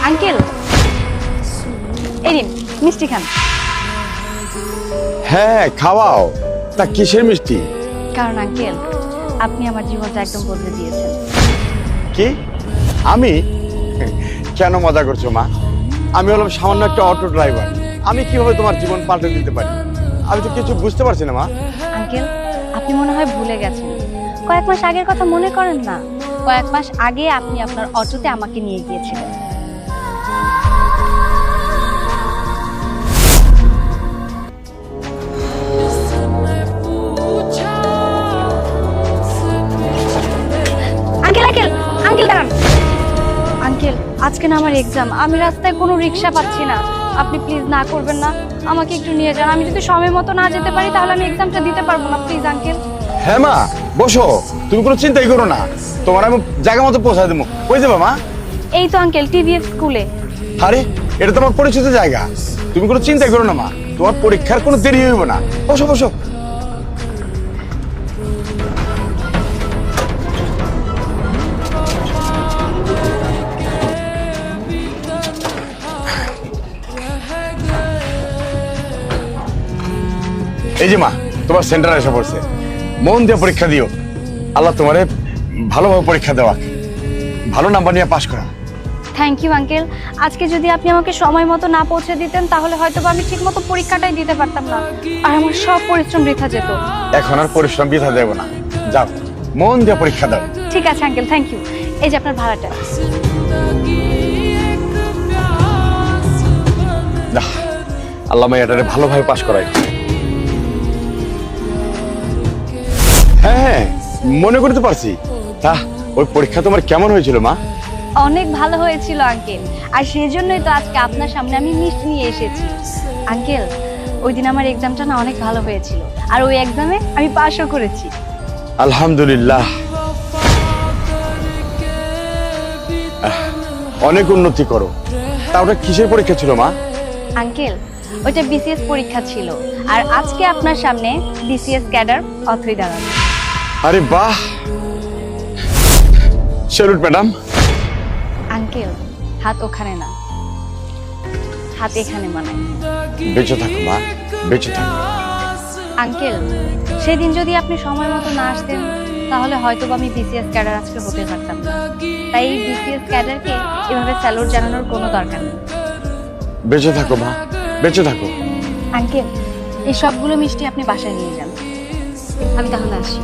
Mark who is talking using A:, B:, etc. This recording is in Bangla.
A: আঙ্কেল এই নিন মিষ্টি খান।
B: হ্যাঁ খাওয়াও। তা কিসের মিষ্টি?
A: কারণ আঙ্কেল আপনি আমার জীবনটা একদম বদলে দিয়েছেন।
B: কি? আমি? কেন মজা করছো মা? আমি হলাম সামান্য একটা অটো ড্রাইভার। আমি কিভাবে তোমার জীবন পাল্টে দিতে পারি? আমি তো কিছু বুঝতে পারছি না মা।
A: আঙ্কেল আপনি মনে হয় ভুলে গেছেন, কয়েক মাস আগের কথা মনে করেন না? কয়েক মাস আগে আপনি আপনার অটোতে আমাকে নিয়ে গিয়েছিলেন। আঙ্কেল আঙ্কেল আঙ্কেল দাঁড়ান। আঙ্কেল আজকে না আমার এক্সাম, আমি রাস্তায় কোনো রিক্সা পাচ্ছি না। আপনি প্লিজ না করবেন না, আমাকে একটু নিয়ে যান। আমি যদি সময় মতো না যেতে পারি তাহলে আমি এক্সামটা দিতে পারবো না। Please uncle.
B: হ্যাঁ মা বসো, তুমি কোনো চিন্তাই করো না, তোমার আমি জায়গা মতো পৌঁছায় দেবো। কই যাবো মা?
A: এই তো আঙ্কেল টিভিএফ স্কুলে।
B: আরে এটা তোমার পরিচিত জায়গা, তুমি কোনো চিন্তাই করো না মা, তোমার পরীক্ষার কোনো দেরি হইব না। বসো বসো। এই যে মা, তোমার সেন্টার এসে পড়ছে, মন দিয়ে পরীক্ষা দিও। আল্লাহ তোমারে ভালোভাবে পরীক্ষা দেওয়া, ভালো নাম্বার নিয়ে পাশ করা।
A: Thank you uncle. আজকে যদি আপনি আমাকে সময় মতো না পৌঁছে দিতেন তাহলে হয়তো আমি ঠিক মতো পরীক্ষাটাই দিতে পারতাম না, আর আমার সব পরিশ্রম বৃথা যেত।
B: এখন আর পরিশ্রম বৃথা দেব না, যাও মন দিয়ে পরীক্ষা দাও।
A: ঠিক আছে আঙ্কেল, থ্যাংক ইউ। এই যে আপনার ভাড়াটা।
B: যাহ, আল্লাহ মেয়েটারে ভালোভাবে পাশ করাই। হ্যাঁ হ্যাঁ মনে করতে পারছি। তা ওই পরীক্ষা তোমার কেমন হয়েছিল মা?
A: অনেক ভালো হয়েছিল আঙ্কেল, আর সেই জন্যই তো আজকে আপনার সামনে আমি মিষ্টি নিয়ে এসেছি। আঙ্কেল ওই দিন আমার এক্সামটা না অনেক ভালো হয়েছিল, আর ওই এক্সামে আমি পাশও করেছি।
B: আলহামদুলিল্লাহ, অনেক উন্নতি করো। তা ওটা কিসের পরীক্ষা ছিল মা?
A: আঙ্কেল ওইটা বিসিএস পরীক্ষা ছিল, আর আজকে আপনার সামনে বিসিএস ক্যাডার অথই দাঁড়ানো।
B: আরে বাহ, স্যালুট ম্যাডাম।
A: আঙ্কেল হাত ওখানে না, হাত এখানে মানায়।
B: বেঁচে থাকো মা, বেঁচে থাকো।
A: আঙ্কেল সেদিন যদি আপনি সময় মতো না আসতেন তাহলে হয়তো আমি বিসিএস ক্যাডার আজকে হতে পারতাম না। তাই এই বিসিএস ক্যাডারকে এভাবে স্যালুট জানানোর কোনো দরকার নেই।
B: বেঁচে থাকো মা, বেঁচে থাকো।
A: আঙ্কেল এই সবগুলো মিষ্টি আপনি বাসায় নিয়ে যান, আমি তাহলে আসি।